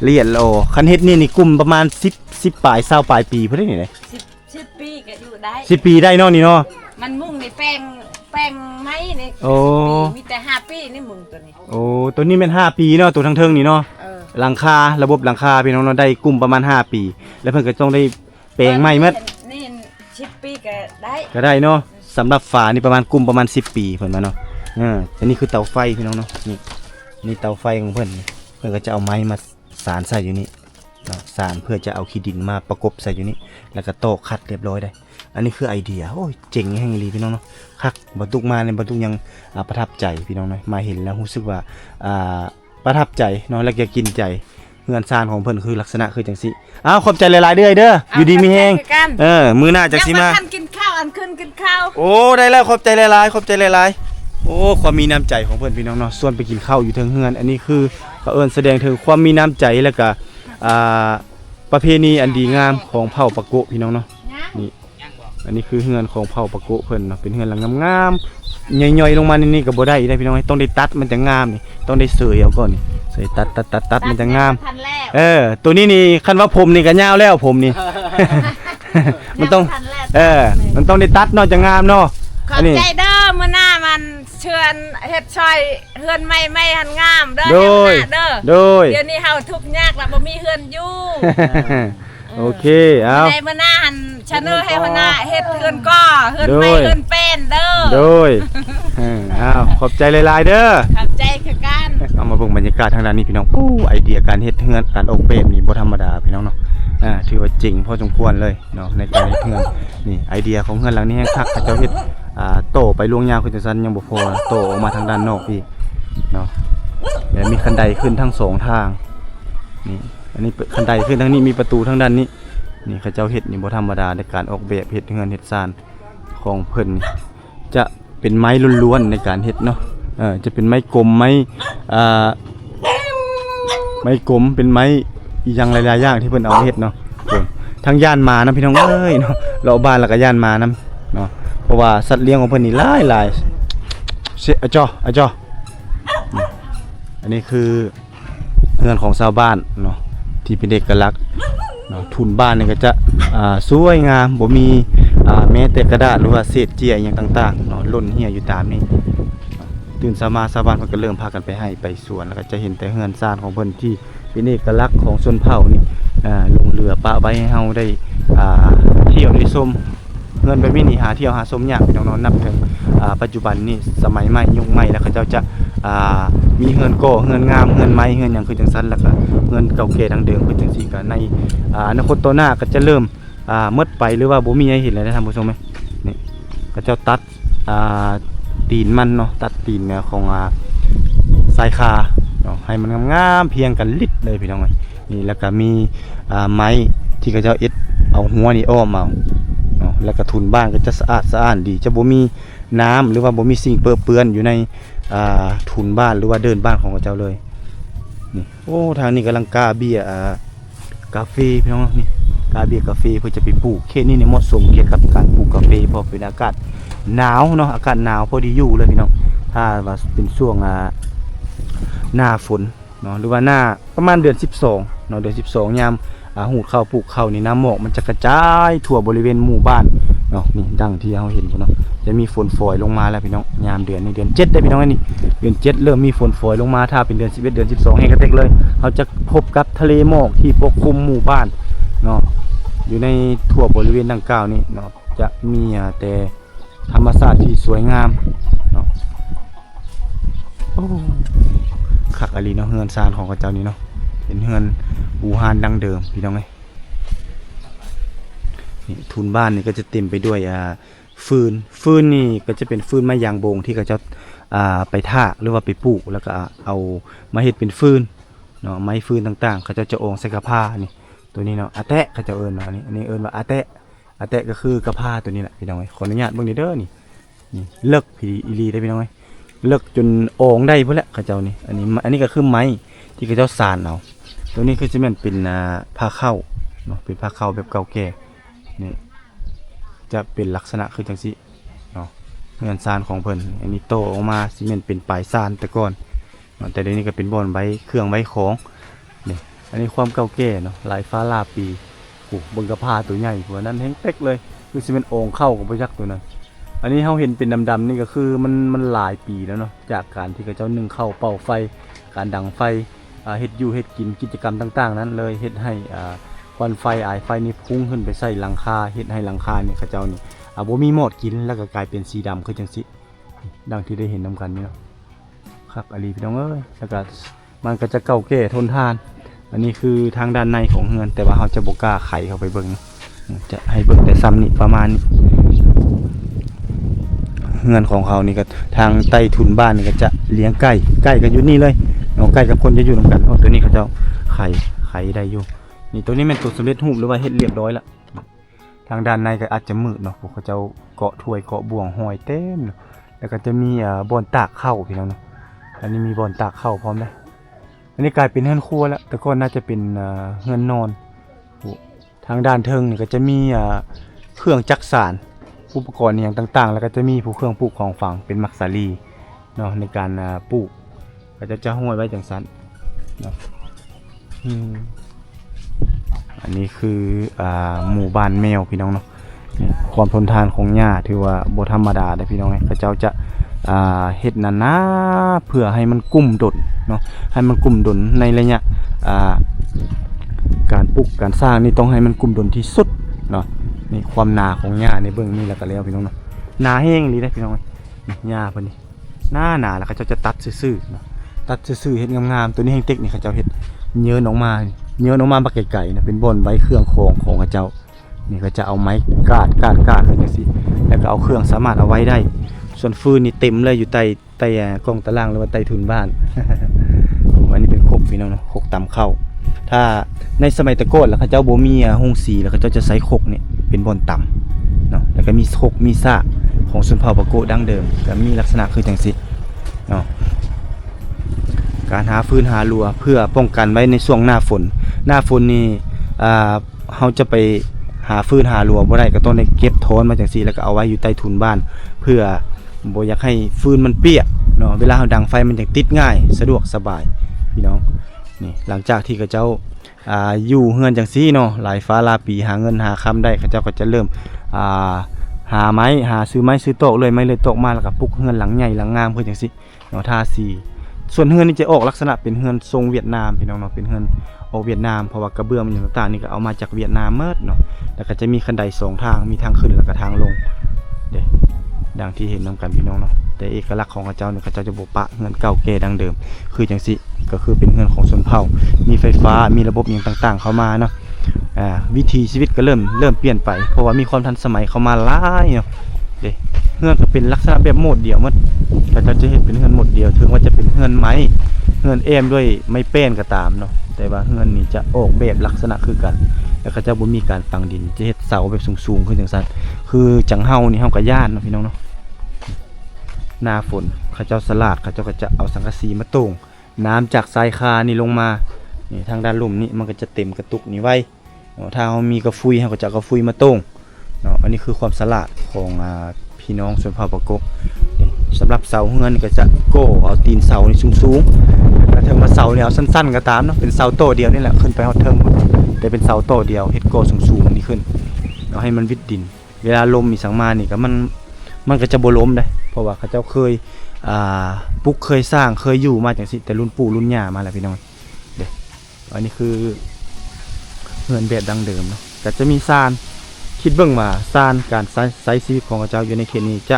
ละเอียดโลคันเฮ็ดนี่กลุ่มประมาณ10ปลาย20ปลายปีเพิ่นได้นี่เลย 10 ปีก็อยู่ได้ 10ปีได้เนาะนี่เนาะ มันมุ่งในแป้งไม้นี่ โอ้ มีแต่5 ปีนี่มุ่งตัวนี้ โอ้ตัวนี้เป็น5ปีเนาะตัวทั้งเทิงนี่เนาะหลังคาระบบหลังคาพี่น้องเนาะได้กลุ่มประมาณ5ปีแล้วเพิ่นก็ต้องได้แปลงใหม่หมด นี่10 ปีก็ได้ ก็ได้เนาะสำหรับฝานี่ประมาณกลุ่มประมาณ10ปีเพิ่นมาเนาะอันนี้คือเตาไฟพี่น้องเนาะนี่เตาไฟของเพิ่นนี่เพิ่นก็จะเอาไม้มาสานใส่อยู่นี่เนาะสานเพื่อจะเอาขี้ดินมาประกบใส่อยู่นี่แล้วก็โตะคัดเรียบร้อยได้อันนี้คือไอเดียโอ้ยเจ๋งแห่งลีพี่น้องเนาะคักบรรทุกมาเนี่ยบรรทุกยังประทับใจพี่น้องเนาะมาเห็นแล้วรู้สึกว่าประทับใจเนาะแล้วก็กินใจเฮือนซานของเพิ่นคือลักษณะคือจังซี่อ้าวขอบใจหลายๆเด้ออยู่ดีมีแฮงมื้อหน้าจังสิมา ยังบ่ทันกินข้าวอันขึ้นกินข้าว โอ้ได้แล้วขอบใจหลายๆขอบใจหลายๆโอ้ความมีน้ำใจของเพื่อนพี่น้องเนาะส่วนไปกินข้าวอยู่เทิงเฮือนอันนี้คือเขาเอิ้นแสดงถึงความมีน้ำใจแล้วก็ประเพณีอันดีงามของเผ่าปะโกะพี่น้องเนาะนี่อันนี้คือเฮือนของเผ่าปะโกะเพิ่นเนาะเป็นเฮือนหลังงามๆย่อยๆลงมานี่ก็บ่ได้พี่น้องต้องได้ตัดมันจะงามนี่ต้องได้เสยเอาก่อนนี่เสยตัดมันจะงาม ทันแล้ว ตัวนี้นี่คันว่าผมนี่ก็ยาวแล้วผมนี่ มันต้อง ทันแล้ว มันต้องได้ตัดเนาะจะงามเนาะ ขอบใจเด้อมื้อหน้ามันเชิญเฮ็ดซอยเฮือนใหม่ๆหันงามเด้อ โดย เด้อ โดย เดี๋ยวนี้เฮาทุกข์ยากแล้วบ่มีเฮือนอยู่ โอเคเอา ในมื้อหน้าหันชะเนอให้มื้อหน้าเฮ็ดเฮือนก่อเฮือนใหม่ โดย เฮือนเป็นเด้อ โดยอ้าวขอบใจหลายๆเด้อ ขอบใจคือกัน เอามาเบิ่งบรรยากาศทางด้านนี้พี่น้องไอเดียการเฮ็ดเฮือนการออกแบบนี่บ่ธรรมดาพี่น้องเนาะถือว่าจริงพอสมควรเลยเนาะในการเฮ็ดเฮือนนี่ไอเดียของเฮือนหลังนี้แฮงคักเขาเจ้าเฮ็ดโตไปลวงยาวคือจังซั่นยังบ่พอโตออกมาทางด้านนอกพี่เนาะเดี๋ยวมีคันไดขึ้นทั้งสองทางนี่อันนี้คันไดขึ้นทางนี้มีประตูทางด้านนี้ นี่เขาเจ้าเฮ็ดนี่บ่ธรรมดาในการออกแบบเฮ็ดเฮือนเฮ็ดซ่านของเพิ่นนี่จะเป็นไม้ล้วนๆในการเฮ็ดเนาะจะเป็นไม้กลมไม้ไม้กลมเป็นไม้อีหยังหลายๆอย่างที่เพิ่นเอามาเฮ็ดเนาะทั้งย่านหมานะพี่น้องเอ้ยเนาะเราบ้านแล้วก็ย่านหมานํเนาะเพราะว่าสัตว์เลี้ยงของเพิ่นนี่หลายๆอะจ้ออันนี้คือเรือนของชาวบ้านเนาะที่เป็นเอกลักษณ์เนาะทุนบ้านนี่ก็จะสวยงามบ่มีแม้แต่กระดาษหรือว่าเศษเจียอย่างต่างๆเนาะหล่นเหี่ยอยู่ตามนี้ตื่นสมาชาวบ้านเพิ่นก็เริ่มพากันไปให้ไปสวนแล้วก็จะเห็นแต่เรือนซ่านของเพิ่นที่เป็นเอกลักษณ์ของชนเผ่านี่ลงเรือปะไว้ให้เฮาได้เที่ยวได้ชมเงินแบบนี้นี่หาเที่ยวหาชมยากพี่น้องๆนับถึงปัจจุบันนี่สมัยใหม่ยุคใหม่แล้วเขาเจ้าจะมีเฮือนก่อเฮือนงามเฮือนไม้เฮือนหยังคือจังซั่นแล้วก็เฮือนเก่าแก่ดังเดิมคือจังซี่ก็ในอนาคตต่อหน้าก็จะเริ่มหมดไปหรือว่าบ่มีให้เห็นแล้วนะท่านผู้ชมนี่เขาเจ้าตัดตีนมันเนาะตัดตีนเนี่ยของสายคาเนาะให้มันงามๆเพียงกันลิดเลยพี่น้องนี่แล้วก็มีไม้ที่เขาเจ้าเอ็ดเอาหัวนี่อ้อมเอาเนาะแล้วก็ทุนบ้านก็จะสะอาดสะอ้านดีจะบ่มีน้ำหรือว่าบ่มีสิ่งเปื้อนอยู่ในทุนบ้านหรือว่าเดินบ้านของเขาเจ้าเลยนี่โอ้ทางนี้กำลังกาเบียกาแฟพี่น้องนี่กาเบียกาแฟเพื่อจะไปปลูกเขตนี้เนี่ยเหมาะสมเกี่ยวกับการปลูกกาแฟเพราะเป็นอากาศหนาวเนาะอากาศหนาวพอดีอยู่เลยพี่น้องถ้าว่าเป็นช่วงหน้าฝนเนาะหรือว่าหน้าประมาณเดือน12เนาะเดือน12ยามหูดข้าวปลูกข้าวนี่น้ำหมอกมันจะกระจายทั่วบริเวณหมู่บ้านเนาะนี่ดังที่เราเห็นเนาะจะมีฝนฝอยลงมาแล้วพี่น้องยามเดือนนี้เดือน7ได้พี่น้องนี่เดือน7เริ่มมีฝนฝอยลงมาถ้าเป็นเดือน11เดือน12แห้งกระเตกเลยเราจะพบกับทะเลหมอกที่ปกคลุมหมู่บ้านเนาะอยู่ในทั่วบริเวณดังกล่าวนี้เนาะจะมีแต่ธรรมชาติที่สวยงามเนาะโอ้คักอลีเนาะเฮือนซานของเขาเจ้านี่เนาะเป็นเฮือนปูฮานดังเดิมพี่น้องนี่ทุนบ้านนี่ก็จะเต็มไปด้วยฟืนนี่ก็จะเป็นฟืนไม้ยางโบงที่เขาจะไปทากหรือว่าไปปลูกแล้วก็เอามาเฮ็ดเป็นฟืนเนาะไม้ฟืนต่างๆเขาจะโองใส่กระพานี่ตัวนี้เนาะอาแตะเขาจะเอิ้นว่าอันนี้เอิ้นว่าอาแตะก็คือกระพาตัวนี้แหละพี่น้องขออนุญาตเบิ่งเด้อนี่เลิกพี่อีลีได้พี่น้องเลิกจนโองได้พุ่นแหละเขาเจ้านี่อันนี้ก็คือไม้ที่เขาเจ้าสานเอาตัวนี้คือจะเป็นผ้าเข้าเนาะเป็นผ้าเข้าแบบเก่าแก่นี่จะเป็นลักษณะคือจังซี่เนาะเงินซานของเพิ่นอันนี้โตออกมาซีเมนต์เป็นปลายซานแต่ก่อนแต่เดี๋ยวนี้ก็เป็นบ่อนไว้เครื่องไว้ของนี่อันนี้ความเก่าแก่เนาะลายฟ้าลาปีโอ้เบิ่งกระพาตัวใหญ่กว่านั้นแห้งเป๊กเลยคือซีเมนต์โอ่งเข้ากับบ่ยักตัวนั้นอันนี้เฮาเห็นเป็นดำๆนี่ก็คือมันหลายปีแล้วเนาะจากการที่เขาเจ้านึ่งข้าวเป่าไฟการดังไฟเฮ็ดอยู่เฮ็ดกินกิจกรรมต่างๆนั้นเลยเฮ็ดให้ควันไฟอายไฟนี่พุ่งขึ้นไปใส่หลังคาเฮ็ดให้หลังคาเนี่ยเขาเจ้านี่บ่มีหมอดกินแล้วก็กลายเป็นสีดำคือจังซี่ดังที่ได้เห็นนำกันนี่เนาะครับอลีพี่น้องเอ้ยแล้วก็มันก็จะเก่าแก่ทนทานอันนี้คือทางด้านในของเฮือนแต่ว่าเฮาจะบ่กล้าไขเข้าไปเบิ่งจะให้เบิ่งแต่ซ้ำนี่ประมาณนี้เฮือนของเขานี่ก็ทางใต้ทุนบ้านนี่ก็จะเลี้ยงไก่ก็อยู่นี่เลยเนาะไก่กับคนจะอยู่นำกันตัวนี้เขาเจ้าไข่ได้อยู่นี่ตัวนี้เป็นตัวสำเร็จรูปหรือว่าเฮ็ดเรียบร้อยแล้วทางด้านในก็อาจจะมืดเนาะพวกเขาเจ้าเกาะถ้วยเกาะบ่วงห้อยเต็มแล้วก็จะมีบ่อนตากข้าวพี่น้องเนาะอันนี้มีบ่อนตากข้าวพร้อมเลยอันนี้กลายเป็นเฮือนครัวแล้วแต่ก่อนน่าจะเป็นเฮือนนอนทางด้านเทิงนี่ก็จะมีเครื่องจักสานอุปกรณ์อย่างต่างๆแล้วก็จะมีผู้เครื่องปลูกของฝังเป็นมักสาลีเนาะในการปลูกก็จะห้อยไว้จังซั่นเนาะอันนี้คือหมู่บ้านแมวพี่น้องเนาะความทนทานของหญ้าถือว่าบ่ธรรมดาเด้อพี่น้องเขาเจ้าจะเฮ็ดนั่นนะเพื่อให้มันกุ้มดนเนาะให้มันกุ้มดนในระยะการปลูกการสร้างนี่ต้องให้มันกุ้มดนที่สุดเนาะนี่ความหนาของหญ้าในเบื้องนี้แล้วก็แล้วพี่น้องเนาะหนาแห้งนี่ได้พี่น้องนี่หญ้าเพิ่นนี่หน้าหนาแล้วเขาเจ้าจะตัดซื่อๆเนาะตัดซื่อๆเฮ็ดงามๆตัวนี้แห้งเต็กนี่เขาเจ้าเฮ็ดเยอะออกมาบักไก่ๆนะเป็นบ่อนไว้เครื่องของเขาเจ้านี่ก็จะเอาไม้กาดจังซี่แล้วก็เอาเครื่องสามารถเอาไว้ได้ส่วนฟืนนี่เต็มเลยอยู่ใต้กองตารางหรือว่าใต้ทุนบ้าน อันนี้เป็นคกพี่น้องเนาะคกตำข้าว ถ้าในสมัยตะโกนแล้วเขาเจ้าบ่มีโรงสีแล้วเขาเจ้าจะใช้ครกนี่เป็นบ่อนต่ำเนาะแล้วก็มีครกมีซากของชนเผ่าปะโกะดั้งเดิมก็มีลักษณะคือจังซี่เนาะการหาฟืนหารัวเพื่อป้องกันไว้ในช่วงหน้าฝนนี่เฮาจะไปหาฟืนหารัวบ่ได้ก็ต้องได้เก็บโทนมาจังซี่แล้วก็เอาไว้อยู่ใต้ถุนบ้านเพื่อบ่อยากให้ฟืนมันเปียกเนาะเวลาเฮาดังไฟมันจะติดง่ายสะดวกสบายพี่น้องนี่หลังจากที่เขาเจ้าอยู่เฮือนจังซี่เนาะหลายฟ้าลาปีหาเงินหาค้ำได้เขาเจ้าก็จะเริ่มหาไม้ซื้อไม้ซื้อโต๊ะเลยไม้เลยโต๊ะมาแล้วก็ปลุกเฮือนหลังใหญ่หลังงามเพื่อจังซี่เนาะทาสีส่วนเฮือนนี่จะออกลักษณะเป็นเฮือนทรงเวียดนามพี่น้องเนาะเป็นเฮือนออกเวียดนามเพราะว่ากระเบื้องมันอย่างต่างๆนี่ก็เอามาจากเวียดนามเมิดเนาะแล้วก็จะมีคันได2ทางมีทางขึ้นแล้วก็ทางลงเด้ดังที่เห็นนำกันพี่น้องเนาะแต่เอกลักษณ์ของเขาเจ้าเนี่ยเขาเจ้าจะบ่ปะเฮือนเก่าแก่ดังเดิมคือจังซี่ก็คือเป็นเฮือนของชนเผ่ามีไฟฟ้ามีระบบอย่างต่างๆเข้ามาเนาะวิถีชีวิตก็เริ่มเปลี่ยนไปเพราะว่ามีความทันสมัยเข้ามาหลายเนาะเด้เฮือนก็เป็นลักษณะแบบโหมดเดียวหมดเขาเจ้าจะเห็นเป็นเฮือนโหมดเดียวถึงว่าจะเป็นเฮือนไม้เฮือนเอมด้วยไม้แป้นก็ตามเนาะแต่ว่าเฮือนนี่จะออกแบบลักษณะคือกันแล้วเขาเจ้าบ่มีการฝังดินจะเฮ็ดเสาแบบสูงๆขึ้นจังซั่นคือจังเฮานี่เฮาก็ย่านเนาะพี่น้องเนาะหน้าฝนเขาเจ้าสลาดเขาเจ้าก็จะเอาสังกะสีมาโต่งน้ำจากทรายคานี่ลงมานี่ทางด้านลุ่มนี่มันก็จะเต็มกระตุกนี่ไว้ถ้าเฮามีกระฟุยเฮาก็จะเอากระฟุยมาโต่งเนาะอันนี้คือความสลาดของพี่น้องชนเผ่าปะโกะสำหรับเสาเฮือนก็จะโก้เอาตีนเสานี่สูงๆแล้วถึงมาเสาเนี่ยเอาสั้นๆก็ตามเนาะเป็นเสาโตเดียวนี่แหละขึ้นไปฮอดเทิงแต่เป็นเสาโตเดียวเฮ็ดโก้สูงๆนี่ขึ้นเนาะให้มันวิดดินเวลาลมมีสังมานี่ก็มันก็จะบ่ล้มได้เพราะว่าเขาเจ้าเคยปลุกเคยสร้างเคยอยู่มาจังซี่แต่รุ่นปู่รุ่นย่ามาแล้วพี่น้องเด้อันนี้คือเฮือนแบบดั้งเดิมเนาะก็จะมีซานคิดเบิ่งมาซานการใช้ชีวิตของเขาเจ้าอยู่ในเขตนี้จะ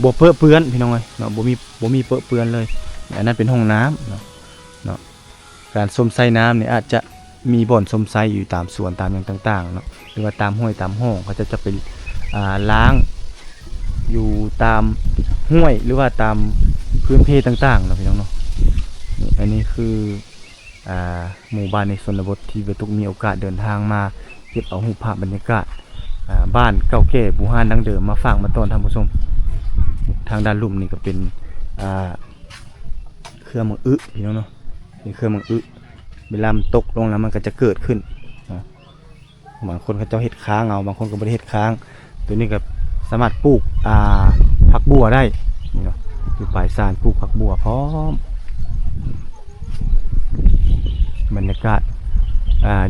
บ่เปื้อนเปื้อนพี่น้องเอ้ยเนาะบ่มีเปื้อนเปื้อนเลยอันนั้นเป็นห้องน้ำเนาะการสมไส้น้ำเนี่ยอาจจะมีบ่อนสมไส้อยู่ตามสวนตามอย่างต่างๆเนาะหรือว่าตามห้วยตามห้องเขาจะไปล้างอยู่ตามห้วยหรือว่าตามพื้นเพต่างๆเนาะพี่น้องเนาะนี่อันนี้คือหมู่บ้านในชนบทที่เวทุกมีโอกาสเดินทางมาเก็บเอารูปภาพบรรยากาศบ้านเก่าแก่บูฮานดั้งเดิมมาฝากมาต้อนท่านผู้ชมทางด้านลุ่มนี่ก็เป็นเครือมังอึพี่น้องเนาะเป็นเครือมังอึเวลามันตกลงแล้วมันก็จะเกิดขึ้นบางคนเขาเจ้าเห็ดค้างเอาบางคนก็ไม่ได้เห็ดค้างตัวนี้ก็สามารถปลูกผักบัวได้นี่เนาะอยู่ปลายซานปลูกผักบัวพร้อมบรรยากาศ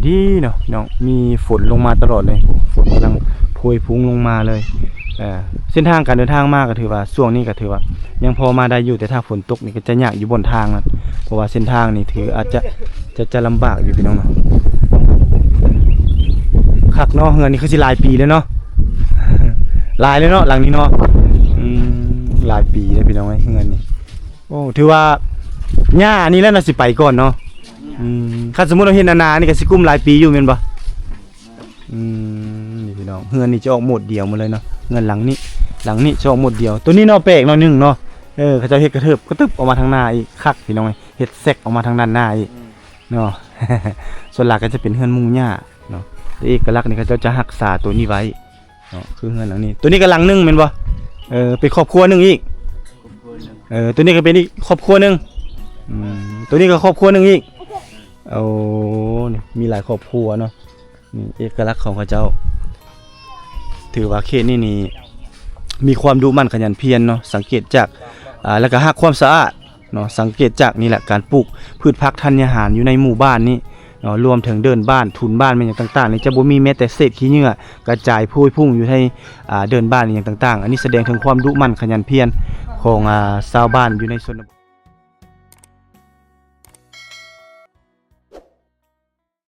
ดีเนาะน้องมีฝนลงมาตลอดเลยฝนกำลังโพยพุ่งลงมาเลยเส้นทางการเดินทางมากก็ถือว่าช่วงนี้ก็ถือว่ายังพอมาได้อยู่แต่ถ้าฝนตกนี่ก็จะยากอยู่บนทางนะเพราะว่าเส้นทางนี่ถืออาจจะลำบากอยู่พี่น้องเนาะคักเนาะเฮือนนี่คือสิหลายปีแล้วเนาะหลายเลยเนาะหลังนี้เนาะหลายปีแล้วพี่น้องไอ้เฮือนนี่โอ้ถือว่าหญ้านี่แล้วน่ะสิไปก่อนเนาะถ้าสมมุติเราเห็นนานี่ก็สิกุ้มหลายปีอยู่แม่นบ่นี่พี่น้องเฮือนนี่จะออกหมดเดียวหมดเลยเนาะเงินหลังนี้จะออกหมดเดียวตัวนี้เนาะแปลกเนาะนึงเนาะเขาจะเฮ็ดกระเทิบกระตึบออกมาทางหน้าอีกคักพี่น้องเฮ็ดแซกออกมาทางด้านหน้าอีกเนาะ ส่วนหลักก็จะเป็นเฮือนมุงหญ้าเนาะแต่เอกลักษณ์นี่เขาจะรักษาตัวนี้ไว้เนาะคือเฮือนหลังนี้ตัวนี้ก็หลังนึงแม่นบ่เป็นครอบครัวนึงอีกตัวนี้ก็เป็นอีกครอบครัวนึงตัวนี้ก็ครอบครัวนึงอีกโอ้นี่มีหลายครอบครัวเนาะนี่เอกลักษณ์ของเขาเจ้าถือว่าเขตนี่มีความดุมั่นขยันเพียรเนาะสังเกตจากแล้วก็รักความสะอาดเนาะสังเกตจากนี่แหละการปลูกพืชผักธัญญาหารอยู่ในหมู่บ้านนี้เนาะรวมถึงเดินบ้านทุนบ้านเป็นอย่างต่างๆนี่จะบ่มีแม้แต่เศษขี้เหงื่อกระจายพุ่ยพุ่งอยู่ในเดินบ้านอย่างต่างๆอันนี้แสดงถึงความดุมั่นขยันเพียรของชาวบ้านอยู่ในชนบท